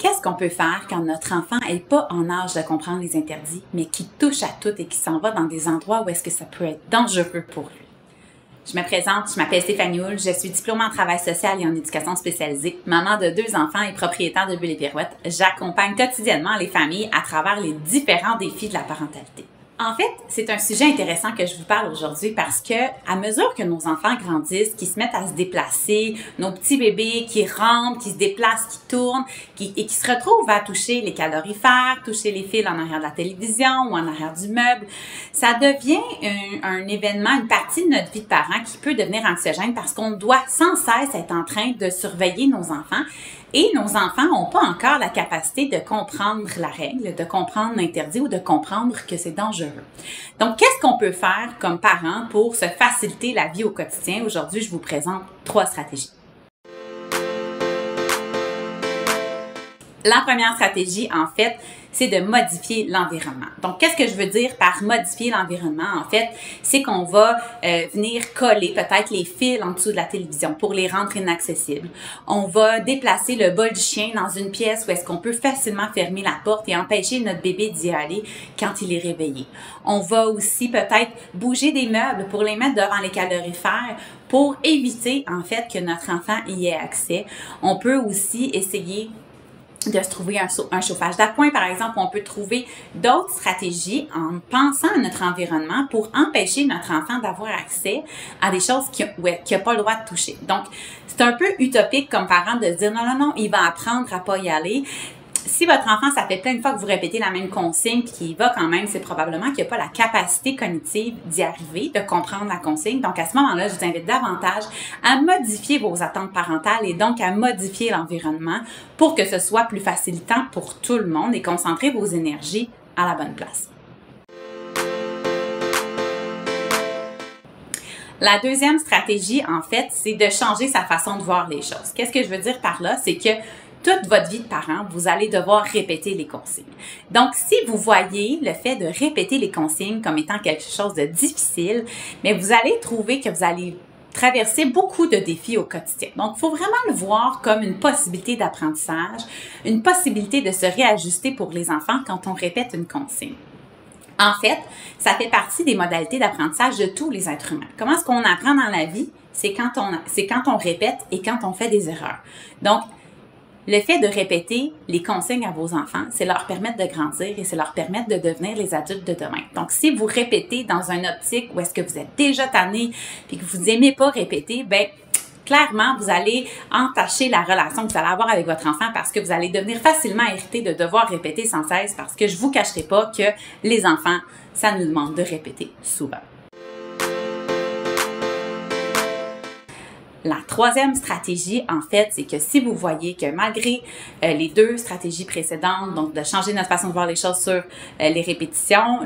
Qu'est-ce qu'on peut faire quand notre enfant n'est pas en âge de comprendre les interdits, mais qui touche à tout et qui s'en va dans des endroits où est-ce que ça peut être dangereux pour lui? Je me présente, je m'appelle Stéphanie Houle, je suis diplômée en travail social et en éducation spécialisée, maman de 2 enfants et propriétaire de Bulles et Pirouettes. J'accompagne quotidiennement les familles à travers les différents défis de la parentalité. En fait, c'est un sujet intéressant que je vous parle aujourd'hui parce que, à mesure que nos enfants grandissent, qu'ils se mettent à se déplacer, nos petits bébés qui rampent, qui se déplacent, qui tournent, et qui se retrouvent à toucher les calorifères, toucher les fils en arrière de la télévision ou en arrière du meuble, ça devient un événement, une partie de notre vie de parent qui peut devenir anxiogène parce qu'on doit sans cesse être en train de surveiller nos enfants. Et nos enfants n'ont pas encore la capacité de comprendre la règle, de comprendre l'interdit ou de comprendre que c'est dangereux. Donc, qu'est-ce qu'on peut faire comme parents pour se faciliter la vie au quotidien? Aujourd'hui, je vous présente 3 stratégies. La première stratégie, en fait, c'est de modifier l'environnement. Donc, qu'est-ce que je veux dire par modifier l'environnement? En fait, c'est qu'on va venir coller peut-être les fils en dessous de la télévision pour les rendre inaccessibles. On va déplacer le bol du chien dans une pièce où est-ce qu'on peut facilement fermer la porte et empêcher notre bébé d'y aller quand il est réveillé. On va aussi peut-être bouger des meubles pour les mettre devant les calorifères pour éviter, en fait, que notre enfant y ait accès. On peut aussi essayer de se trouver un chauffage d'appoint, par exemple. On peut trouver d'autres stratégies en pensant à notre environnement pour empêcher notre enfant d'avoir accès à des choses qu'il n'a pas le droit de toucher. Donc, c'est un peu utopique comme parent de se dire non, il va apprendre à pas y aller. Si votre enfant, ça fait plein de fois que vous répétez la même consigne puis qu'il y va quand même, c'est probablement qu'il n'a pas la capacité cognitive d'y arriver, de comprendre la consigne. Donc, à ce moment-là, je vous invite davantage à modifier vos attentes parentales et donc à modifier l'environnement pour que ce soit plus facilitant pour tout le monde et concentrer vos énergies à la bonne place. La deuxième stratégie, en fait, c'est de changer sa façon de voir les choses. Qu'est-ce que je veux dire par là? C'est que toute votre vie de parent, vous allez devoir répéter les consignes. Donc, si vous voyez le fait de répéter les consignes comme étant quelque chose de difficile, mais vous allez trouver que vous allez traverser beaucoup de défis au quotidien. Donc, il faut vraiment le voir comme une possibilité d'apprentissage, une possibilité de se réajuster pour les enfants quand on répète une consigne. En fait, ça fait partie des modalités d'apprentissage de tous les êtres humains. Comment est-ce qu'on apprend dans la vie? C'est quand on répète et quand on fait des erreurs. Donc, le fait de répéter les consignes à vos enfants, c'est leur permettre de grandir et c'est leur permettre de devenir les adultes de demain. Donc, si vous répétez dans une optique où est-ce que vous êtes déjà tanné et que vous n'aimez pas répéter, ben clairement, vous allez entacher la relation que vous allez avoir avec votre enfant parce que vous allez devenir facilement irrité de devoir répéter sans cesse parce que je vous cacherai pas que les enfants, ça nous demande de répéter souvent. La troisième stratégie, en fait, c'est que si vous voyez que malgré les 2 stratégies précédentes, donc de changer notre façon de voir les choses sur les répétitions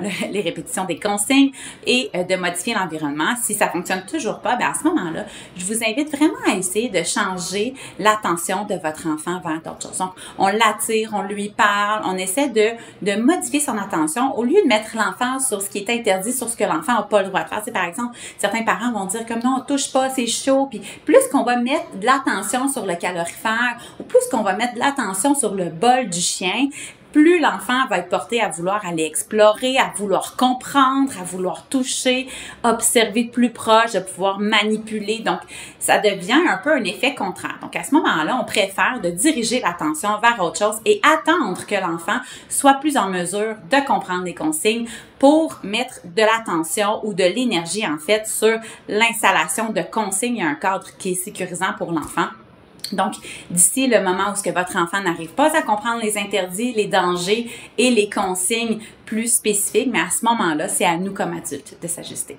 des consignes et de modifier l'environnement, si ça fonctionne toujours pas, ben à ce moment-là, je vous invite vraiment à essayer de changer l'attention de votre enfant vers d'autres choses. Donc, on l'attire, on lui parle, on essaie de modifier son attention au lieu de mettre l'enfant sur ce qui est interdit, sur ce que l'enfant n'a pas le droit de faire. C'est par exemple, certains parents vont dire comme non, on touche pas, c'est chaud, puis plus qu'on va mettre de l'attention sur le calorifère ou plus qu'on va mettre de l'attention sur le bol du chien, plus l'enfant va être porté à vouloir aller explorer, à vouloir comprendre, à vouloir toucher, observer de plus proche, de pouvoir manipuler. Donc, ça devient un peu un effet contraire. Donc, à ce moment-là, on préfère de diriger l'attention vers autre chose et attendre que l'enfant soit plus en mesure de comprendre les consignes pour mettre de l'attention ou de l'énergie, en fait, sur l'installation de consignes et un cadre qui est sécurisant pour l'enfant. Donc, d'ici le moment où votre enfant n'arrive pas à comprendre les interdits, les dangers et les consignes plus spécifiques, mais à ce moment-là, c'est à nous comme adultes de s'ajuster.